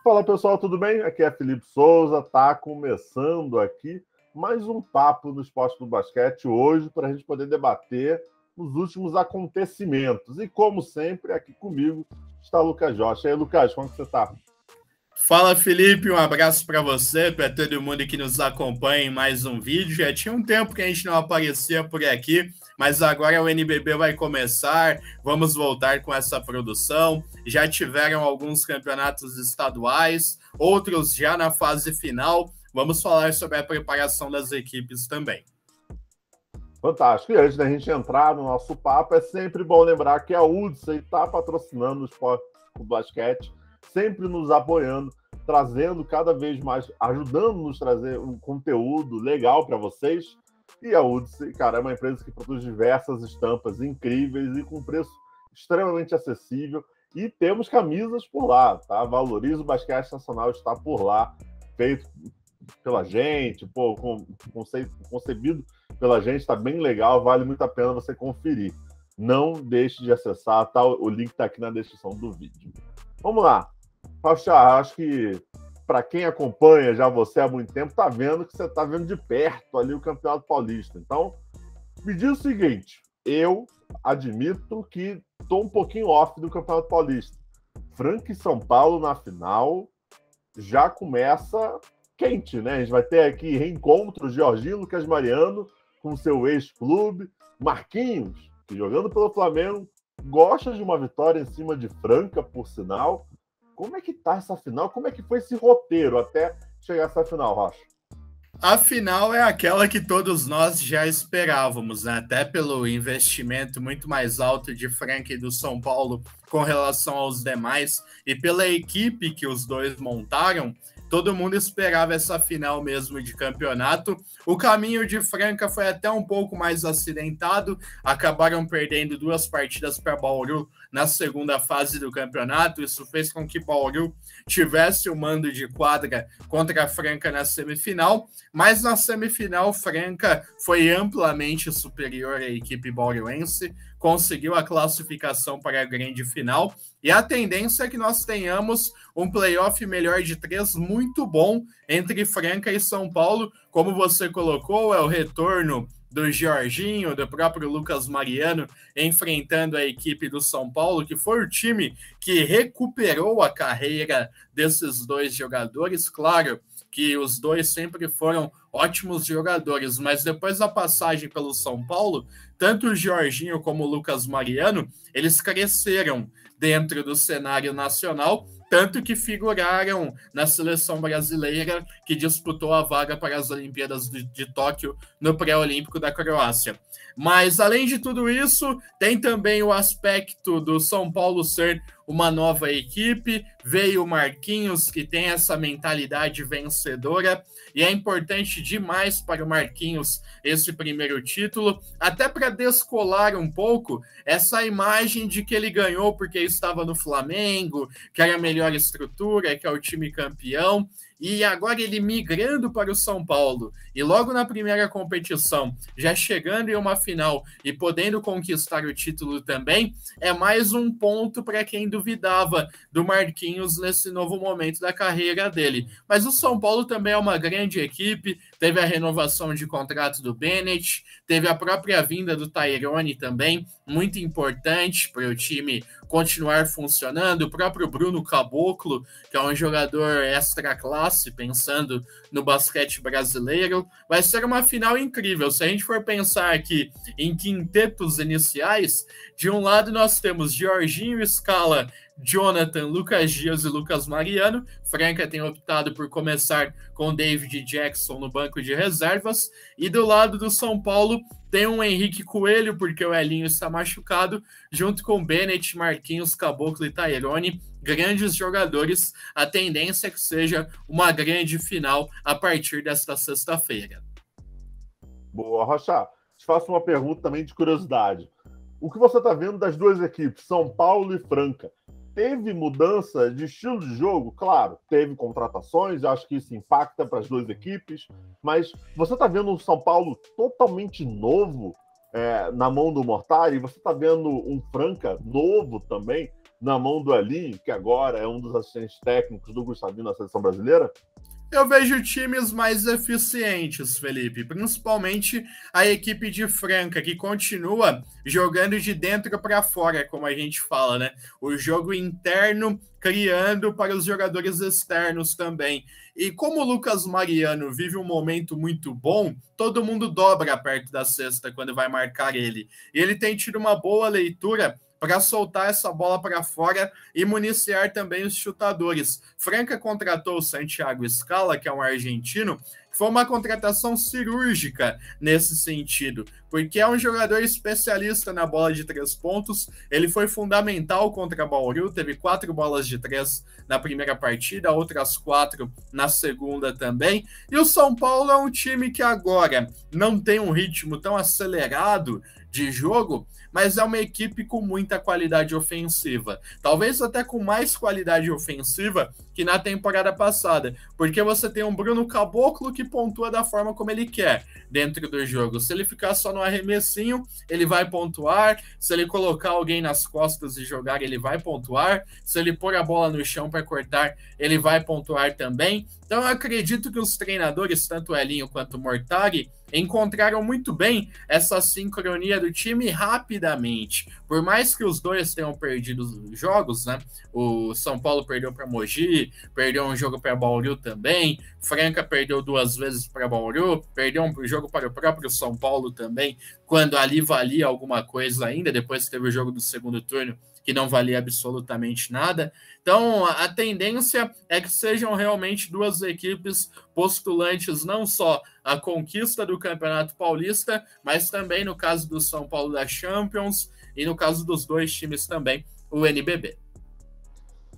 Fala pessoal, tudo bem? Aqui é Felipe Souza, tá começando aqui mais um papo no Esporte do Basquete hoje para a gente poder debater os últimos acontecimentos. E como sempre, aqui comigo está o Lucas Jocha. E aí, Lucas, como que você está? Fala, Felipe, um abraço para você, para todo mundo que nos acompanha em mais um vídeo. Já tinha um tempo que a gente não aparecia por aqui, mas agora o NBB vai começar, vamos voltar com essa produção. Já tiveram alguns campeonatos estaduais, outros já na fase final. Vamos falar sobre a preparação das equipes também. Fantástico. E antes da gente entrar no nosso papo, é sempre bom lembrar que a UDSA está patrocinando o Esporte do Basquete, sempre nos apoiando, trazendo cada vez mais, ajudando-nos a trazer um conteúdo legal para vocês. E a UDSA, cara, é uma empresa que produz diversas estampas incríveis e com preço extremamente acessível. E temos camisas por lá, tá? Valoriza o Basquete Nacional, está por lá, feito pela gente, concebido pela gente, está bem legal, vale muito a pena você conferir. Não deixe de acessar, tá? O link está aqui na descrição do vídeo. Vamos lá. Fauchá, acho que para quem acompanha já você há muito tempo, está vendo que você está vendo de perto ali o Campeonato Paulista. Então, me diz o seguinte, eu admito que estou um pouquinho off do Campeonato Paulista. Franca e São Paulo na final já começa quente, né? A gente vai ter aqui reencontros de Jorginho Lucas Mariano com seu ex-clube, Marquinhos, que jogando pelo Flamengo, gosta de uma vitória em cima de Franca, por sinal. Como é que tá essa final? Como é que foi esse roteiro até chegar a essa final, Rocha? A final é aquela que todos nós já esperávamos, né? Até pelo investimento muito mais alto de Franca e do São Paulo com relação aos demais e pela equipe que os dois montaram. Todo mundo esperava essa final mesmo de campeonato. O caminho de Franca foi até um pouco mais acidentado. Acabaram perdendo 2 partidas para Bauru na segunda fase do campeonato. Isso fez com que Bauru tivesse o mando de quadra contra a Franca na semifinal. Mas na semifinal, Franca foi amplamente superior à equipe bauruense. Conseguiu a classificação para a grande final. E a tendência é que nós tenhamos um playoff melhor de 3 muito bom entre Franca e São Paulo. Como você colocou, é o retorno do Jorginho, do próprio Lucas Mariano, enfrentando a equipe do São Paulo, que foi o time que recuperou a carreira desses dois jogadores. Claro que os dois sempre foram ótimos jogadores, mas depois da passagem pelo São Paulo, tanto o Jorginho como o Lucas Mariano, eles cresceram dentro do cenário nacional, tanto que figuraram na seleção brasileira que disputou a vaga para as Olimpíadas de Tóquio no pré-olímpico da Croácia. Mas, além de tudo isso, tem também o aspecto do São Paulo ser uma nova equipe. Veio o Marquinhos, que tem essa mentalidade vencedora, e é importante demais para o Marquinhos esse primeiro título, até para descolar um pouco essa imagem de que ele ganhou porque estava no Flamengo, que era a melhor estrutura, que é o time campeão. E agora ele migrando para o São Paulo e logo na primeira competição, já chegando em uma final e podendo conquistar o título também, é mais um ponto para quem duvidava do Marquinhos nesse novo momento da carreira dele. Mas o São Paulo também é uma grande equipe, teve a renovação de contrato do Bennett, teve a própria vinda do Tyrone também, muito importante para o time continuar funcionando, o próprio Bruno Caboclo, que é um jogador extra classe, pensando no basquete brasileiro. Vai ser uma final incrível. Se a gente for pensar aqui em quintetos iniciais, de um lado nós temos Jorginho, Scala, Jonathan, Lucas Dias e Lucas Mariano. Franca tem optado por começar com David Jackson no banco de reservas. E do lado do São Paulo tem um Henrique Coelho, porque o Elinho está machucado, junto com Bennett, Marquinhos, Caboclo e Tyrone. Grandes jogadores. A tendência é que seja uma grande final a partir desta sexta-feira. Boa, Rocha. Te faço uma pergunta também de curiosidade. O que você está vendo das duas equipes, São Paulo e Franca? Teve mudança de estilo de jogo? Claro, teve contratações, acho que isso impacta para as duas equipes, mas você está vendo um São Paulo totalmente novo na mão do Mortari? Você está vendo um Franca novo também na mão do Elinho, que agora é um dos assistentes técnicos do Gustavinho na seleção brasileira? Eu vejo times mais eficientes, Felipe, principalmente a equipe de Franca, que continua jogando de dentro para fora, como a gente fala, né? O jogo interno criando para os jogadores externos também. E como o Lucas Mariano vive um momento muito bom, todo mundo dobra perto da cesta quando vai marcar ele. E ele tem tido uma boa leitura para soltar essa bola para fora e municiar também os chutadores. Franca contratou o Santiago Scala, que é um argentino, que foi uma contratação cirúrgica nesse sentido, porque é um jogador especialista na bola de 3 pontos, ele foi fundamental contra a Bauru, teve 4 bolas de 3 na primeira partida, outras 4 na segunda também, e o São Paulo é um time que agora não tem um ritmo tão acelerado de jogo, mas é uma equipe com muita qualidade ofensiva. Talvez até com mais qualidade ofensiva que na temporada passada, porque você tem um Bruno Caboclo que pontua da forma como ele quer dentro do jogo. Se ele ficar só no arremessinho, ele vai pontuar. Se ele colocar alguém nas costas e jogar, ele vai pontuar. Se ele pôr a bola no chão para cortar, ele vai pontuar também. Então eu acredito que os treinadores, tanto o Elinho quanto o Mortari, encontraram muito bem essa sincronia do time rapidamente. Por mais que os dois tenham perdido os jogos, né? O São Paulo perdeu para Mogi, perdeu um jogo para Bauru também, Franca perdeu 2 vezes para Bauru, perdeu um jogo para o próprio São Paulo também, quando ali valia alguma coisa ainda, depois teve o jogo do segundo turno, que não valia absolutamente nada. Então, a tendência é que sejam realmente 2 equipes postulantes não só a conquista do Campeonato Paulista, mas também, no caso do São Paulo, da Champions, e no caso dos 2 times também, o NBB.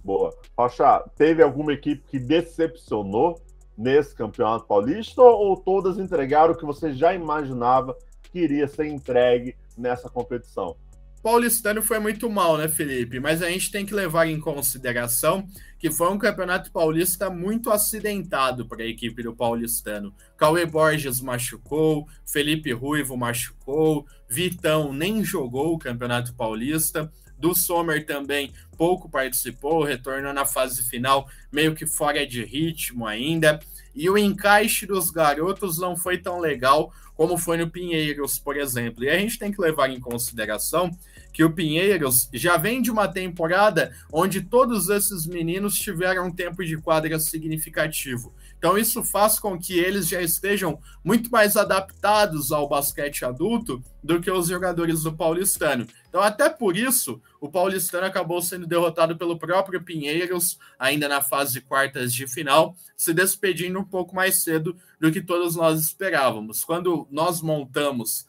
Boa. Rocha, teve alguma equipe que decepcionou nesse Campeonato Paulista ou todas entregaram o que você já imaginava que iria ser entregue nessa competição? Paulistano foi muito mal, né, Felipe? Mas a gente tem que levar em consideração que foi um campeonato paulista muito acidentado para a equipe do Paulistano. Cauê Borges machucou, Felipe Ruivo machucou, Vitão nem jogou o Campeonato Paulista, do Sommer também pouco participou, retornou na fase final meio que fora de ritmo ainda, e o encaixe dos garotos não foi tão legal como foi no Pinheiros, por exemplo. E a gente tem que levar em consideração que o Pinheiros já vem de uma temporada onde todos esses meninos tiveram um tempo de quadra significativo. Então isso faz com que eles já estejam muito mais adaptados ao basquete adulto do que os jogadores do Paulistano. Então até por isso o Paulistano acabou sendo derrotado pelo próprio Pinheiros, ainda na fase quartas de final, se despedindo um pouco mais cedo do que todos nós esperávamos. Quando nós montamos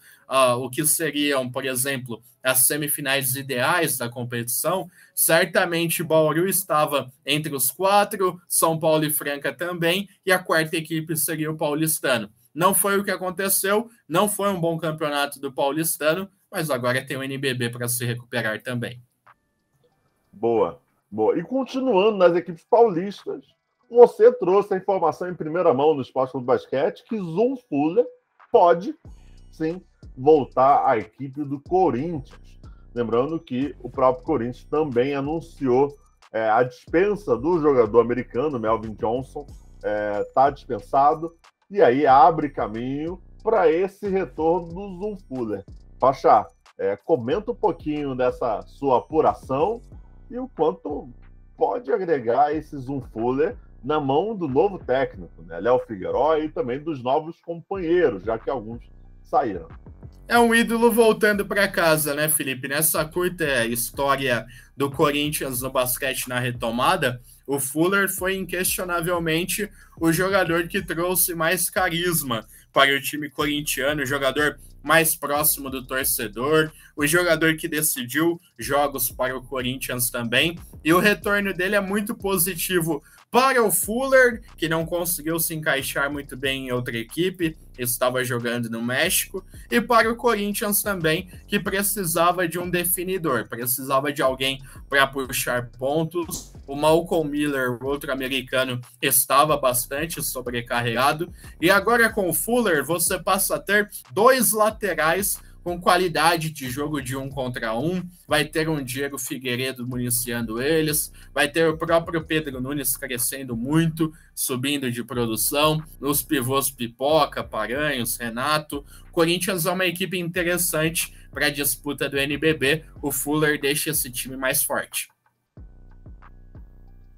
o que seriam, por exemplo, as semifinais ideais da competição, certamente Bauru estava entre os 4, São Paulo e Franca também, e a 4ª equipe seria o Paulistano. Não foi o que aconteceu, não foi um bom campeonato do Paulistano, mas agora tem o NBB para se recuperar também. Boa, boa. E continuando nas equipes paulistas, você trouxe a informação em primeira mão no Esporte Clube Basquete que Zum Fuller pode, sim, voltar à equipe do Corinthians. Lembrando que o próprio Corinthians também anunciou a dispensa do jogador americano, Melvin Johnson, está dispensado, e aí abre caminho para esse retorno do Zum Fuller. Rocha, comenta um pouquinho dessa sua apuração e o quanto pode agregar esse Zum Fuller na mão do novo técnico, né? Léo Figueiró, e também dos novos companheiros, já que alguns saíram. É um ídolo voltando para casa, né, Felipe? Nessa curta história do Corinthians no basquete na retomada, o Fuller foi inquestionavelmente o jogador que trouxe mais carisma para o time corintiano, o jogador mais próximo do torcedor, o jogador que decidiu jogos para o Corinthians também, e o retorno dele é muito positivo para o Fuller, que não conseguiu se encaixar muito bem em outra equipe, estava jogando no México, e para o Corinthians também, que precisava de um definidor, precisava de alguém para puxar pontos. O Malcolm Miller, outro americano, estava bastante sobrecarregado, e agora com o Fuller você passa a ter 2 laterais com qualidade de jogo de 1 contra 1. Vai ter um Diego Figueiredo municiando eles, vai ter o próprio Pedro Nunes crescendo muito, subindo de produção, os pivôs Pipoca, Paranhos, Renato. O Corinthians é uma equipe interessante para a disputa do NBB. O Fuller deixa esse time mais forte.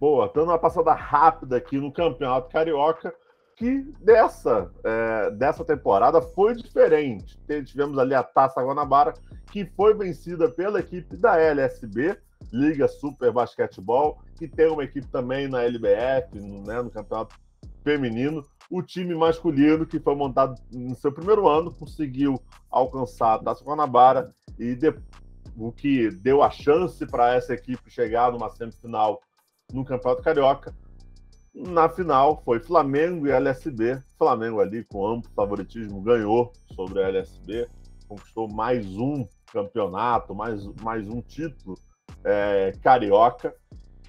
Boa, dando uma passada rápida aqui no Campeonato Carioca, que dessa temporada foi diferente. Tivemos ali a Taça Guanabara, que foi vencida pela equipe da LSB, Liga Super Basquetebol, que tem uma equipe também na LBF, né, no Campeonato Feminino. O time masculino, que foi montado no seu primeiro ano, conseguiu alcançar a Taça Guanabara, o que deu a chance para essa equipe chegar numa semifinal no Campeonato Carioca. Na final foi Flamengo e LSB. Flamengo ali com amplo favoritismo ganhou sobre a LSB, conquistou mais um campeonato, mais um título carioca.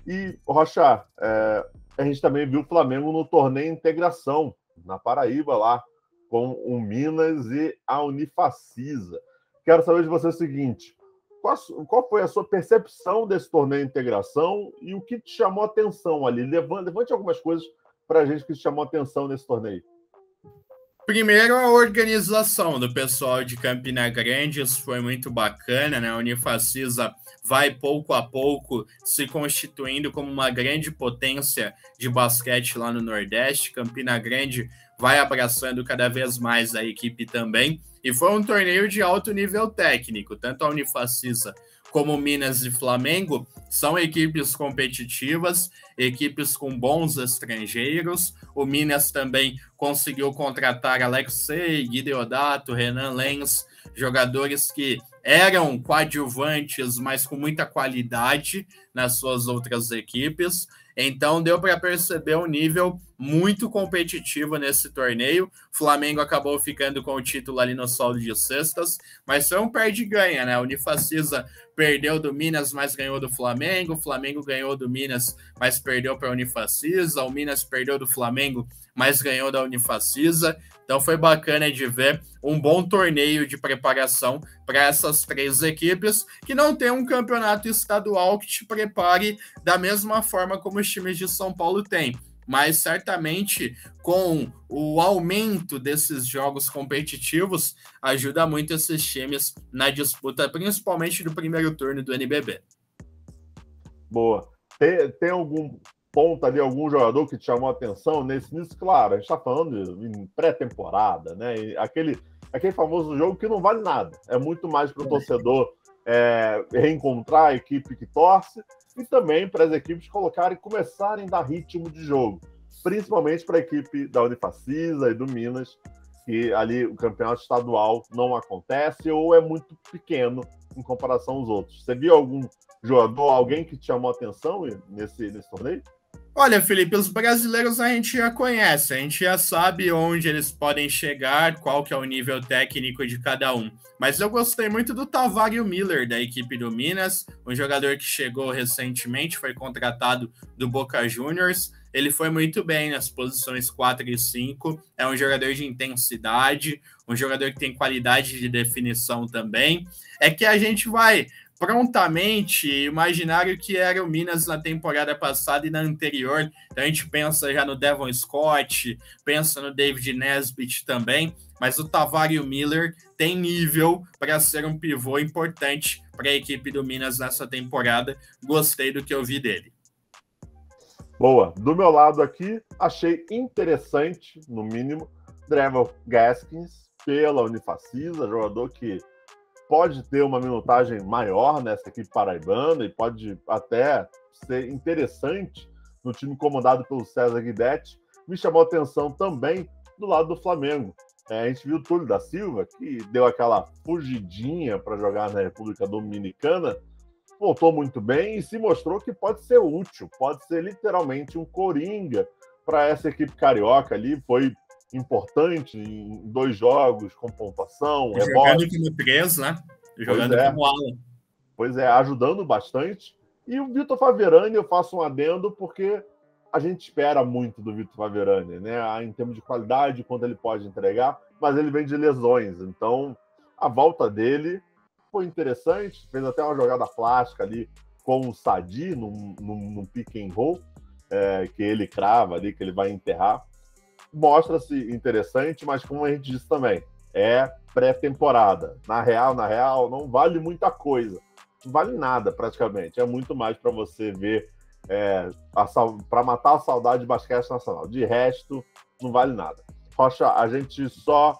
E, Rocha, a gente também viu o Flamengo no torneio Integração, na Paraíba, lá com o Minas e a Unifacisa. Quero saber de você o seguinte: qual foi a sua percepção desse torneio de integração e o que te chamou a atenção ali? Levante algumas coisas para a gente que te chamou a atenção nesse torneio. Primeiro, a organização do pessoal de Campina Grande, isso foi muito bacana, né? A Unifacisa vai pouco a pouco se constituindo como uma grande potência de basquete lá no Nordeste. Campina Grande vai abraçando cada vez mais a equipe também. E foi um torneio de alto nível técnico. Tanto a Unifacisa como Minas e Flamengo são equipes competitivas, equipes com bons estrangeiros. O Minas também conseguiu contratar Alexei, Guideodato, Renan Lenz, jogadores que eram coadjuvantes, mas com muita qualidade nas suas outras equipes. Então deu para perceber um nível muito competitivo nesse torneio. O Flamengo acabou ficando com o título ali no saldo de cestas, mas foi um perde-ganha, né? A Unifacisa perdeu do Minas, mas ganhou do Flamengo. O Flamengo ganhou do Minas, mas perdeu para a Unifacisa. O Minas perdeu do Flamengo, mas ganhou da Unifacisa. Então foi bacana de ver um bom torneio de preparação para essas três equipes, que não tem um campeonato estadual que te prepare da mesma forma como os times de São Paulo têm. Mas certamente com o aumento desses jogos competitivos, ajuda muito esses times na disputa, principalmente do primeiro turno do NBB. Boa. Tem algum ponto ali, algum jogador que te chamou a atenção nisso? Claro, a gente está falando em pré-temporada, né? E aquele famoso jogo que não vale nada. É muito mais para o torcedor reencontrar a equipe que torce e também para as equipes começarem a dar ritmo de jogo, principalmente para a equipe da Unifacisa e do Minas, que ali o campeonato estadual não acontece ou é muito pequeno em comparação aos outros. Você viu algum jogador, alguém que te chamou a atenção nesse torneio? Olha, Felipe, os brasileiros a gente já conhece, a gente já sabe onde eles podem chegar, qual que é o nível técnico de cada um. Mas eu gostei muito do Tavario Miller, da equipe do Minas, um jogador que chegou recentemente, foi contratado do Boca Juniors. Ele foi muito bem nas posições 4 e 5, é um jogador de intensidade, um jogador que tem qualidade de definição também. É que a gente vai prontamente imaginar o que era o Minas na temporada passada e na anterior. Então a gente pensa já no Devon Scott, pensa no David Nesbitt também, mas o Tavario Miller tem nível para ser um pivô importante para a equipe do Minas nessa temporada. Gostei do que eu vi dele. Boa. Do meu lado aqui, achei interessante, no mínimo, Trevor Gaskins pela Unifacisa, jogador que pode ter uma minutagem maior nessa equipe paraibana e pode até ser interessante no time comandado pelo César Guidetti. Me chamou a atenção também do lado do Flamengo. A gente viu o Túlio da Silva, que deu aquela fugidinha para jogar na República Dominicana, voltou muito bem e se mostrou que pode ser útil, pode ser literalmente um coringa para essa equipe carioca ali. Foi importante em 2 jogos, com pontuação, rebote. Jogando como 3, né? Jogando como ala. Pois é, ajudando bastante. E o Vitor Faverani, eu faço um adendo, porque a gente espera muito do Vitor Faverani, né? Em termos de qualidade, quanto ele pode entregar, mas ele vem de lesões. Então, a volta dele foi interessante, fez até uma jogada plástica ali com o Sadi num pick and roll, que ele crava ali, que ele vai enterrar. Mostra-se interessante, mas como a gente disse também, é pré-temporada. Na real, não vale muita coisa. Não vale nada, praticamente. É muito mais para você ver, para matar a saudade de basquete nacional. De resto, não vale nada. Rocha, a gente só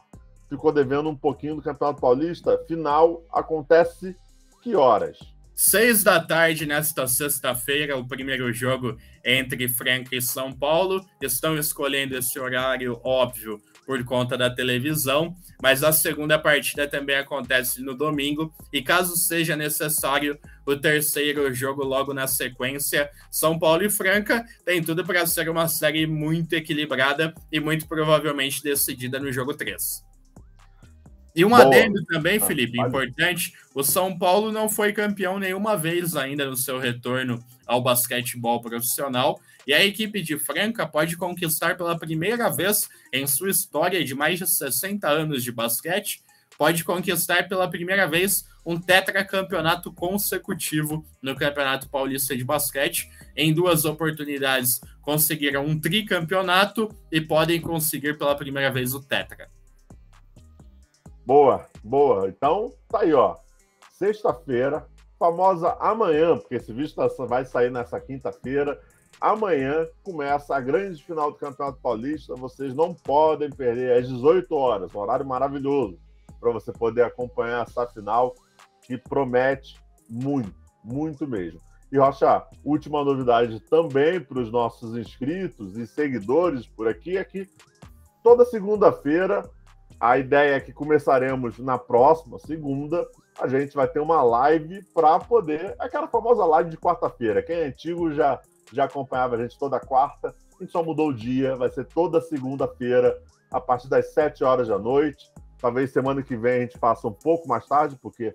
ficou devendo um pouquinho do Campeonato Paulista. Final acontece que horas? 6 da tarde nesta sexta-feira, o primeiro jogo entre Franca e São Paulo. Estão escolhendo esse horário, óbvio, por conta da televisão, mas a segunda partida também acontece no domingo, e caso seja necessário, o terceiro jogo logo na sequência, São Paulo e Franca, tem tudo para ser uma série muito equilibrada e muito provavelmente decidida no jogo 3. E um adendo também, Felipe, importante, o São Paulo não foi campeão nenhuma vez ainda no seu retorno ao basquetebol profissional, e a equipe de Franca pode conquistar pela primeira vez em sua história de mais de 60 anos de basquete, pode conquistar pela primeira vez um tetracampeonato consecutivo no Campeonato Paulista de Basquete. Em 2 oportunidades conseguiram um tricampeonato e podem conseguir pela primeira vez o tetra. Boa. Então, tá aí, ó. Sexta-feira, famosa amanhã, porque esse vídeo vai sair nessa quinta-feira. Amanhã começa a grande final do Campeonato Paulista. Vocês não podem perder, às 18 horas. Um horário maravilhoso para você poder acompanhar essa final que promete muito, muito mesmo. E, Rocha, última novidade também para os nossos inscritos e seguidores por aqui é que toda segunda-feira, a ideia é que começaremos na próxima segunda, a gente vai ter uma live para poder... Aquela famosa live de quarta-feira. Quem é antigo já acompanhava a gente toda quarta. A gente só mudou o dia. Vai ser toda segunda-feira, a partir das 7 horas da noite. Talvez semana que vem a gente faça um pouco mais tarde, porque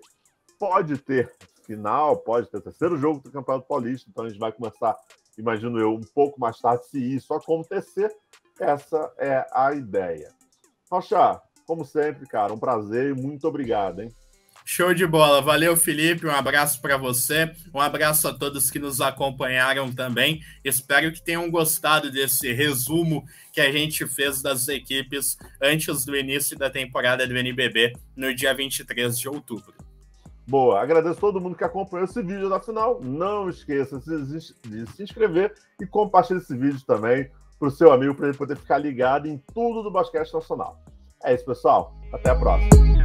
pode ter final, pode ter terceiro jogo do Campeonato Paulista. Então a gente vai começar, imagino eu, um pouco mais tarde, se isso acontecer. Essa é a ideia. Rocha, como sempre, cara, um prazer e muito obrigado, hein? Show de bola. Valeu, Felipe. Um abraço para você. Um abraço a todos que nos acompanharam também. Espero que tenham gostado desse resumo que a gente fez das equipes antes do início da temporada do NBB, no dia 23 de outubro. Boa. Agradeço a todo mundo que acompanhou esse vídeo da final. Não esqueça de se inscrever e compartilhar esse vídeo também para o seu amigo, para ele poder ficar ligado em tudo do basquete nacional. É isso, pessoal. Até a próxima.